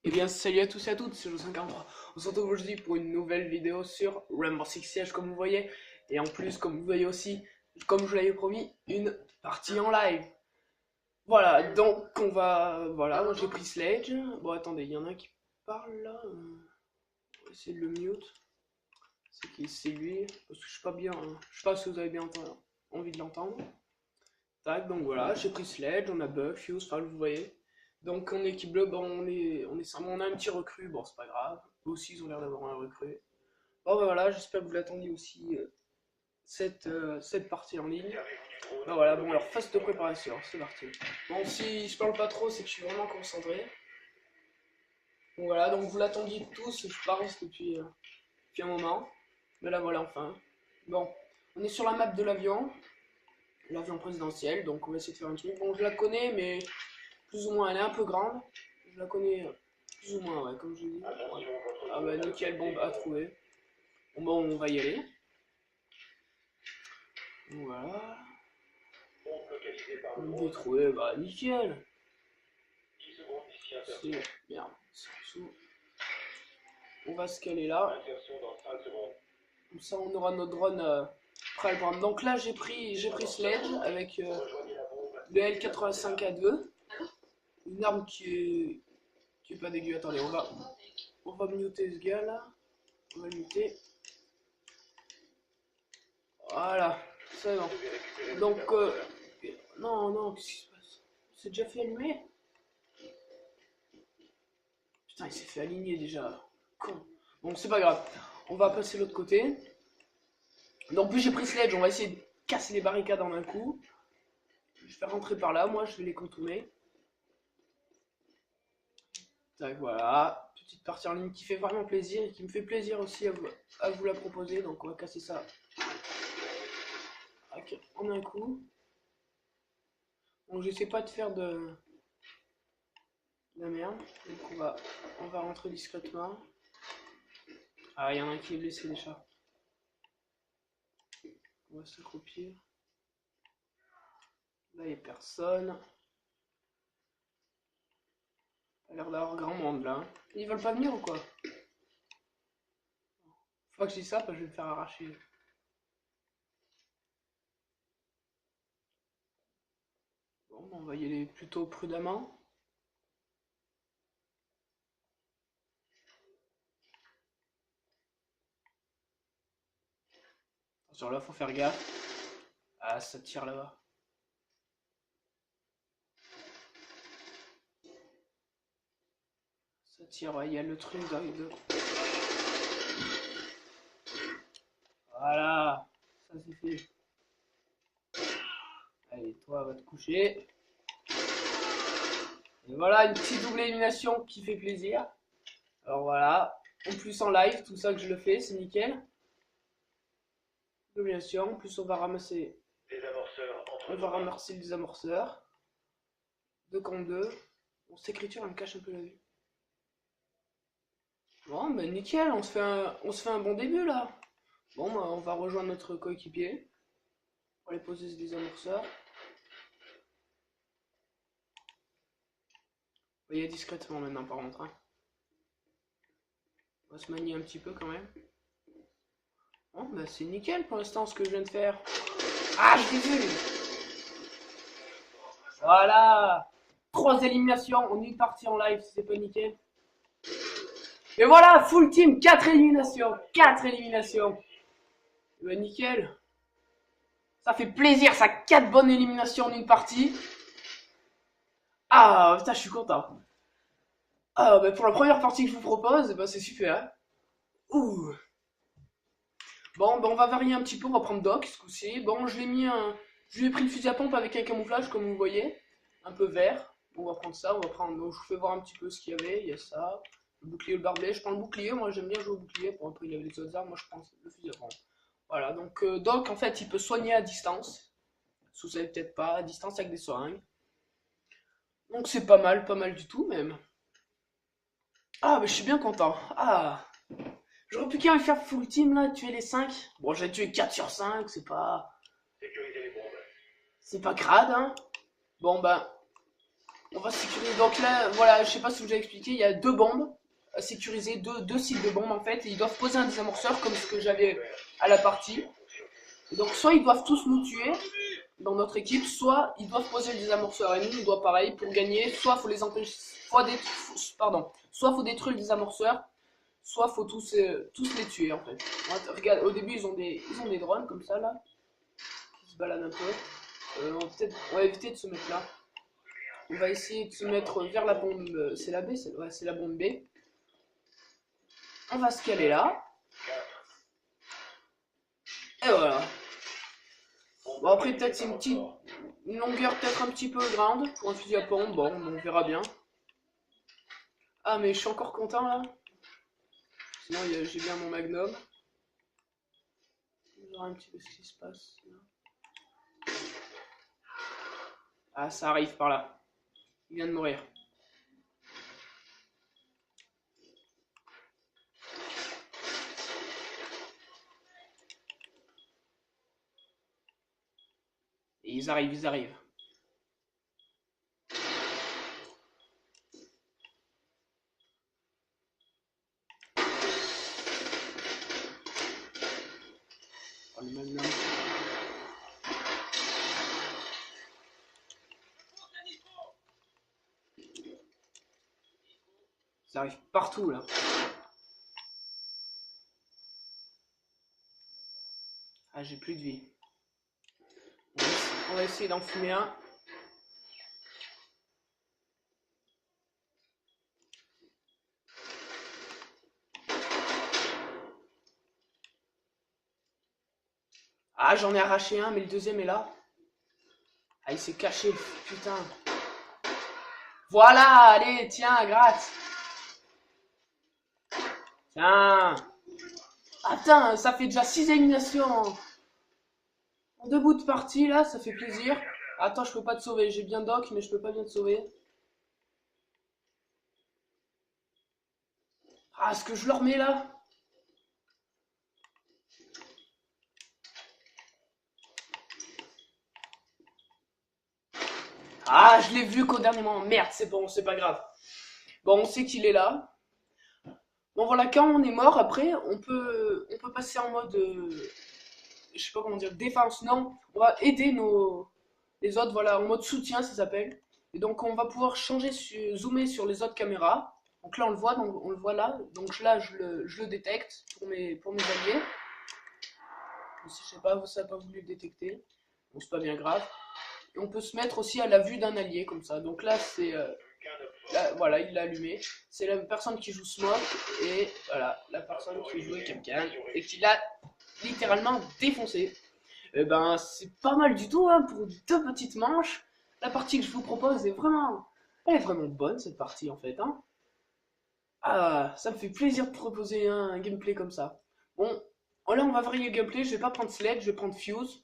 Eh bien, salut à tous et à toutes, c'est Jo53. On se retrouve aujourd'hui pour une nouvelle vidéo sur Rainbow Six Siege, comme vous voyez. Et en plus, comme vous voyez aussi, comme je vous l'avais promis, une partie en live. Voilà, donc on va... Voilà, moi j'ai pris Sledge. Bon, attendez, il y en a un qui parle là. On va essayer de le mute. C'est qui? C'est lui. Parce que je suis pas bien... Je sais pas si vous avez bien envie de l'entendre. Tac, donc voilà, j'ai pris Sledge, on a Bug, Fuse, enfin vous voyez. Donc en équipe bleue, bon, on a un petit recrue, bon c'est pas grave. Eux aussi ils ont l'air d'avoir un recrue. Bon bah, voilà, j'espère que vous l'attendiez aussi cette partie en ligne. Bah voilà, bon alors phase de préparation, c'est parti. Bon si je parle pas trop, c'est que je suis vraiment concentré. Donc voilà, donc vous l'attendiez tous, je pense depuis un moment. Mais là voilà enfin. Bon, on est sur la map de l'avion présidentiel, donc on va essayer de faire un truc. Bon je la connais mais plus ou moins, elle est un peu grande. Je la connais plus ou moins, ouais, comme je dis. Ouais. Ah bah nickel, bombe à trouver. Bon bah on va y aller. Voilà. On va trouver, bah nickel. C'est merde, c'est dessous. On va se caler là. Comme ça on aura notre drone prêt à le prendre. Donc là j'ai pris Sledge avec le L85A2. Une arme qui est pas dégueu. Attendez, on va muter ce gars là. On va le muter. Voilà, c'est bon. Donc, non, non, qu'est-ce qui se passe? C'est déjà fait allumer? Putain, il s'est fait aligner déjà. Con. Bon, c'est pas grave. On va passer de l'autre côté. Donc, plus j'ai pris Sledge, on va essayer de casser les barricades en un coup. Je vais rentrer par là, moi, je vais les contourner. Tac, voilà. Petite partie en ligne qui fait vraiment plaisir et qui me fait plaisir aussi à vous la proposer. Donc, on va casser ça. Tac, en un coup. Donc, j'essaie pas de faire de la merde. Donc, on va rentrer discrètement. Ah, il y en a un qui est blessé déjà. On va s'accroupir. Là, il n'y a personne. Il a l'air d'avoir grand monde là. Ils veulent pas venir ou quoi? Faut pas que je dise ça parce que je vais me faire arracher. Bon, on va y aller plutôt prudemment. Attention là, faut faire gaffe. Ah, ça tire là-bas. Ça tire, ouais, il y a le truc de... Voilà, ça c'est fait. Allez, toi, va te coucher. Et voilà, une petite double élimination qui fait plaisir. Alors voilà, en plus en live, tout ça que je le fais, c'est nickel. Double élimination, en plus on va ramasser les amorceurs. 2 contre 2. Bon, cette écriture elle me cache un peu la vue. Bon, ben nickel, on se fait un bon début là. Bon, bah, on va rejoindre notre coéquipier. On va aller poser des amorceurs. On va y aller discrètement maintenant par contre. Hein. On va se manier un petit peu quand même. Bon, bah c'est nickel pour l'instant ce que je viens de faire. Ah, je l'ai vu! Voilà! 3 éliminations en une partie en live, c'est pas nickel. Et voilà, full team, 4 éliminations. 4 éliminations. Bah nickel. Ça fait plaisir, ça, 4 bonnes éliminations en une partie. Ah, putain, je suis content. Ah, bah pour la première partie que je vous propose, bah c'est super. Ouh. Bon, bah on va varier un petit peu, on va prendre Doc ce coup-ci. Bon, je lui ai pris le fusil à pompe avec un camouflage, comme vous voyez. Un peu vert. On va prendre ça, on va prendre... Donc, je vous fais voir un petit peu ce qu'il y avait, il y a ça. Le bouclier, le barbelé. Je prends le bouclier, moi j'aime bien jouer au bouclier. Pour après, il y avait les autres armes, moi je prends le fusil à pompe. Voilà, donc Doc, en fait, il peut soigner à distance. Si vous savez peut-être pas, à distance avec des seringues. Donc c'est pas mal du tout même. Ah, mais je suis bien content. Ah, j'aurais pu quand même faire full team là, tuer les 5. Bon, j'ai tué 4 sur 5, c'est pas. C'est pas crade, hein. Bon, ben. On va sécuriser. Donc là, voilà, je sais pas si vous avez expliqué, il y a deux bombes à sécuriser, deux sites de bombes en fait. Et ils doivent poser un désamorceur comme ce que j'avais à la partie. Et donc soit ils doivent tous nous tuer dans notre équipe, soit ils doivent poser le désamorceur. Et nous, on doit pareil pour gagner. Soit faut les empêcher, soit faut détruire le désamorceur, soit faut tous les tuer en fait. Regarde, au début ils ont des drones comme ça là, qui se baladent un peu. On va éviter de se mettre là. On va essayer de se mettre vers la bombe. C'est la B, ouais, c'est la bombe B. On va se caler là. Et voilà. Bon, après, peut-être c'est une longueur peut-être un petit peu grande pour un fusil à pompe. Bon, on verra bien. Ah, mais je suis encore content là. Sinon, j'ai bien mon magnum. On verra un petit peu ce qui se passe. Ah, ça arrive par là. Il vient de mourir. Et ils arrivent, ils arrivent. Oh, le magnum. Ça arrive partout là. Ah, j'ai plus de vie. On va essayer d'en fumer un. Ah, j'en ai arraché un, mais le deuxième est là. Ah, il s'est caché, putain. Voilà, allez, tiens, gratte. Tiens. Attends, ça fait déjà 6 éliminations. En 2 bouts de partie, là, ça fait plaisir. Attends, je peux pas te sauver. J'ai bien Doc, mais je peux pas bien te sauver. Ah, est-ce que je le remets, là? Ah, je l'ai vu qu'au dernier moment. Merde, c'est bon, c'est pas grave. Bon, on sait qu'il est là. Bon, voilà, quand on est mort, après, on peut passer en mode... je sais pas comment dire, défense. Non, on va aider les autres, voilà, en mode soutien, ça s'appelle. Et donc, on va pouvoir zoomer sur les autres caméras. Donc là, on le voit, donc on le voit là. Donc là, je le détecte pour mes alliés. Je sais pas, ça n'a pas voulu le détecter. Bon, c'est pas bien grave. Et on peut se mettre aussi à la vue d'un allié, comme ça. Donc là, c'est... voilà, il l'a allumé. C'est la personne qui joue Smoke. Et voilà, la personne qui jouait quelqu'un. Et qui l'a littéralement défoncé. Et ben, c'est pas mal du tout, hein, pour 2 petites manches. La partie que je vous propose elle est vraiment bonne, cette partie, en fait, hein. Ah, ça me fait plaisir de proposer un gameplay comme ça. Bon, là, on va varier le gameplay. Je vais pas prendre Sledge, je vais prendre Fuse.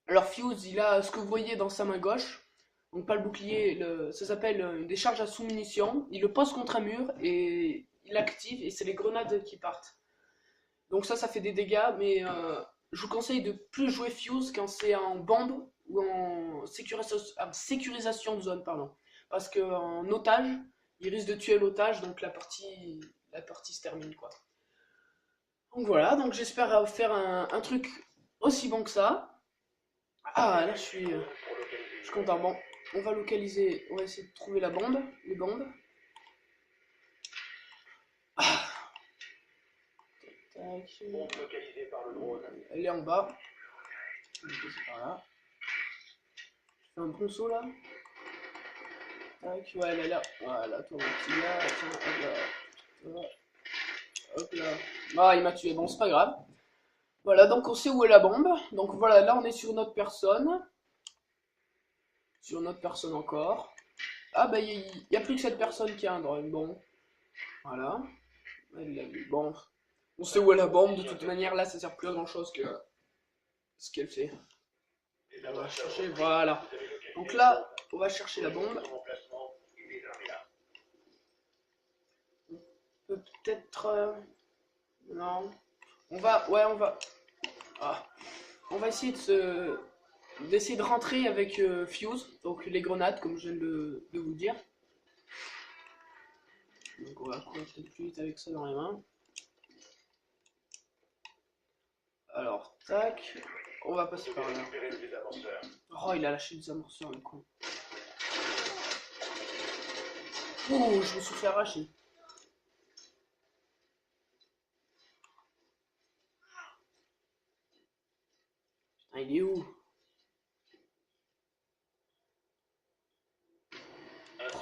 Alors, Fuse, il a ce que vous voyez dans sa main gauche. Donc, pas le bouclier, ça s'appelle une décharge à sous-munitions. Il le pose contre un mur et il l'active et c'est les grenades qui partent. Donc ça fait des dégâts, mais je vous conseille de plus jouer Fuse quand c'est en bombe ou en sécurisation de zone, pardon. Parce qu'en otage, il risque de tuer l'otage, donc la partie se termine, quoi. Donc voilà, donc j'espère faire un truc aussi bon que ça. Ah, là je suis content. Bon, on va localiser, on va essayer de trouver les bombes. Ah, tac. Elle est en bas. Je vais passer par là. Je fais un bon saut là. Tac, ouais, elle est là. Voilà, toi, mon petit gars. Tiens, hop là. Voilà, hop là. Ah, il m'a tué. Bon, c'est pas grave. Voilà, donc on sait où est la bombe. Donc voilà, là, on est sur notre personne. Sur notre personne encore. Ah, bah, il n'y a plus que cette personne qui a un drone. Bon, voilà. Elle l'a vu. Bon, on sait où est la bombe. De toute manière, là, ça sert plus à grand chose que ce qu'elle fait. On va chercher, voilà. Donc là, on va chercher la bombe. Peut-être... non. On va... Ouais, on va... Ah. On va essayer de d'essayer de rentrer avec Fuse, donc les grenades, comme je viens de vous le dire. Donc on va courir peut-être plus vite avec ça dans les mains. Alors, tac, on va passer par là. Oh, il a lâché des amorceurs, le con. Oh, je me suis fait arracher. Putain, il est où?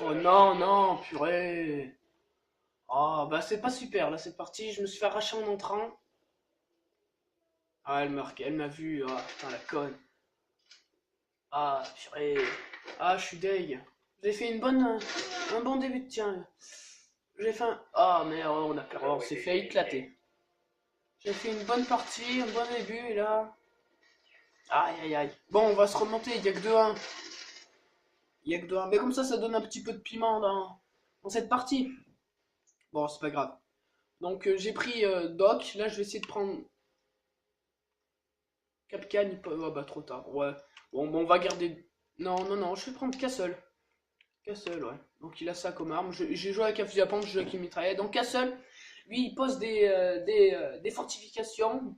Oh non, non, purée. Oh, bah c'est pas super, là c'est parti, je me suis fait arracher en entrant. Ah, elle m'a vu, ah putain la conne. Ah, purée. Ah, je suis deg. J'ai fait un bon début, tiens. J'ai fait un... Ah merde, on s'est fait éclater. J'ai fait une bonne partie, un bon début, et là... Aïe, aïe, aïe. Bon, on va se remonter, il y a que 2-1. Il y a que 2-1. Mais comme ça donne un petit peu de piment dans cette partie. Bon, c'est pas grave. Donc, j'ai pris Doc. Là, je vais essayer de prendre... Capcan, il peut... Oh, bah, trop tard. Ouais. Bon, on va garder... Non, non, non, je vais prendre Castle. Castle, ouais. Donc il a ça comme arme. J'ai joué avec un fusil à pompe, je joue avec une mitraillette. Donc Castle, lui, il pose des fortifications,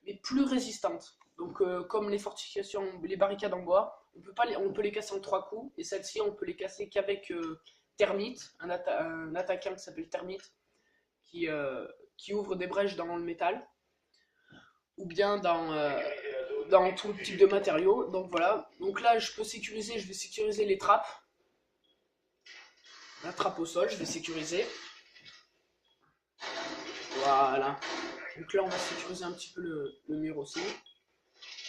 mais plus résistantes. Donc comme les fortifications, les barricades en bois, on peut les casser en 3 coups. Et celles-ci, on peut les casser qu'avec Termite, un attaquant qui s'appelle Termite, qui ouvre des brèches dans le métal. Ou bien dans tout type de matériaux. Donc voilà. Donc là, je vais sécuriser les trappes. La trappe au sol, je vais sécuriser. Voilà. Donc là, on va sécuriser un petit peu le mur aussi.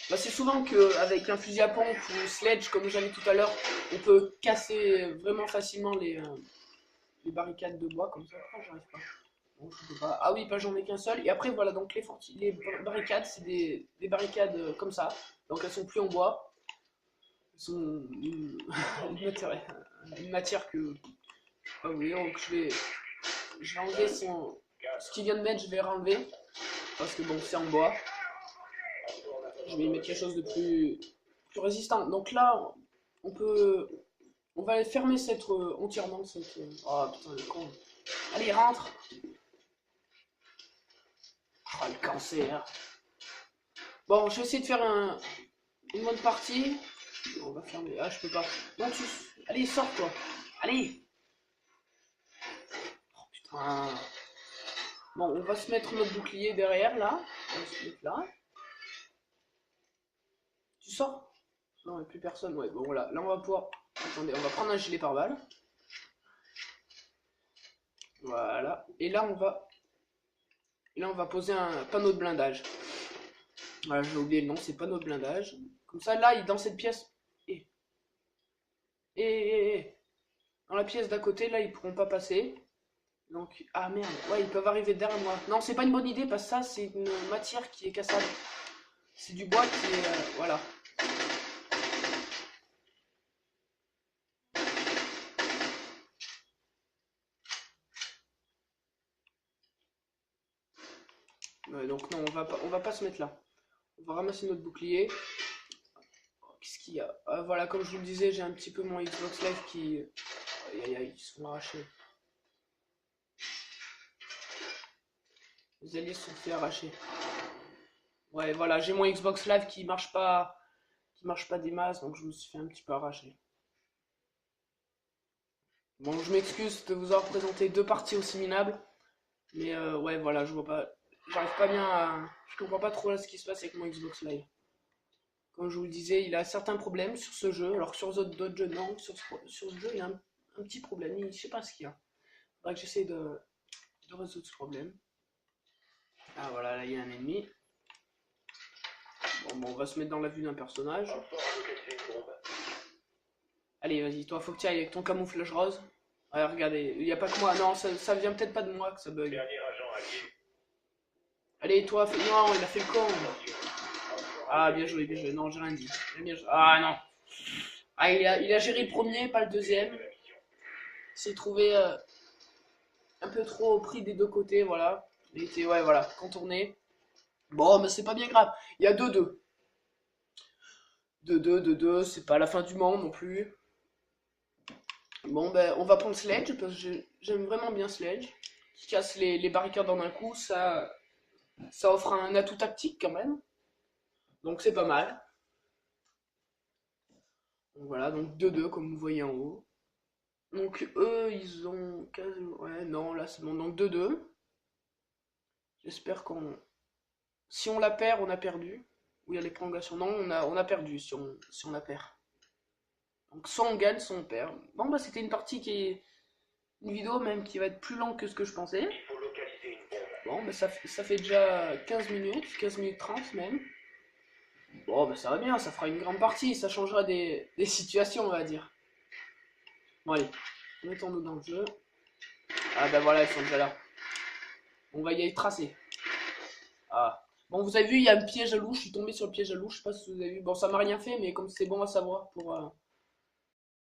Bah, c'est souvent qu'avec un fusil à pompe ou sledge, comme j'avais tout à l'heure, on peut casser vraiment facilement les barricades de bois, comme ça. Ah, j'arrive pas. Bon, je peux pas. Ah oui, pas j'en ai qu'un seul. Et après, voilà, donc les barricades, c'est des barricades comme ça. Donc elles sont plus en bois. Elles sont une matière que... Ah oui, donc je vais enlever ce qu'il vient de mettre, je vais renlever. Parce que bon, c'est en bois. Je vais y mettre quelque chose de plus résistant. Donc là, on va fermer entièrement cette... Oh putain, le con. Allez, rentre. Oh, le cancer. Bon, je vais essayer de faire une bonne partie. On va fermer. Ah, je peux pas. Non, allez, sors, toi. Allez. Oh, putain. Bon, on va se mettre notre bouclier derrière, là. On va se mettre là. Tu sors? Non, il n'y a plus personne. Ouais, bon, voilà. Là, on va pouvoir... Attendez, on va prendre un gilet pare-balles. Voilà. Et là, on va poser un panneau de blindage. Voilà, j'ai oublié le nom, c'est panneau de blindage. Comme ça, là, dans cette pièce... Dans la pièce d'à côté, là, ils pourront pas passer. Donc, ah merde, ouais, ils peuvent arriver derrière moi. Non, c'est pas une bonne idée, parce que ça, c'est une matière qui est cassable. C'est du bois qui est... voilà. Ouais, donc non, on va pas se mettre là. On va ramasser notre bouclier. Oh, qu'est-ce qu'il y a? Voilà, comme je vous le disais, j'ai un petit peu mon Xbox Live qui... Aïe aïe aïe, ils sont arrachés. Les alliés se sont fait arracher. Ouais, voilà, j'ai mon Xbox Live qui marche pas des masses, donc je me suis fait un petit peu arracher. Bon, je m'excuse de vous avoir présenté 2 parties aussi minables, mais ouais, voilà, j'arrive pas bien je comprends pas trop là ce qui se passe avec mon Xbox Live. Comme je vous le disais, il a certains problèmes sur ce jeu, alors que sur d'autres jeux, non, sur ce jeu, il y a un petit problème, je sais pas ce qu'il y a. Faudrait que j'essaie de résoudre ce problème. Ah voilà, là il y a un ennemi. Bon, on va se mettre dans la vue d'un personnage. Allez, vas-y, toi, faut que tu ailles avec ton camouflage rose. Ouais, regardez, il n'y a pas que moi. Non, ça vient peut-être pas de moi que ça bug. Allez, toi, non, il a fait le con. Ah, bien joué, bien joué. Non, j'ai rien dit. Ah, non. Ah, il a géré le premier, pas le deuxième. Il s'est trouvé un peu trop pris des deux côtés, voilà. Il était, ouais, voilà, contourné. Bon, mais c'est pas bien grave. Il y a 2-2. 2-2, c'est pas la fin du monde non plus. Bon, ben, on va prendre Sledge, parce que j'aime vraiment bien Sledge. Qui casse les barricades en un coup, ça offre un atout tactique quand même. Donc c'est pas mal. Donc voilà, donc 2-2 comme vous voyez en haut. Donc eux, ils ont... Ouais, non, là c'est bon, donc 2-2. J'espère qu'on... Si on la perd, on a perdu. Ou il y a les prolongations. Non, on a perdu si on la perd. Donc soit on gagne, soit on perd. Bon, bah c'était une partie qui est... Une vidéo même qui va être plus longue que ce que je pensais. Bon, bah ça fait déjà 15 minutes 30 même. Bon, bah ça va bien, ça fera une grande partie, ça changera des situations, on va dire. Bon, allez, mettons-nous dans le jeu. Ah, bah voilà, ils sont déjà là. On va y aller tracer. Ah. Bon, vous avez vu, il y a un piège à loup, je suis tombé sur le piège à loup, je sais pas si vous avez vu. Bon, ça m'a rien fait, mais comme c'est bon à savoir pour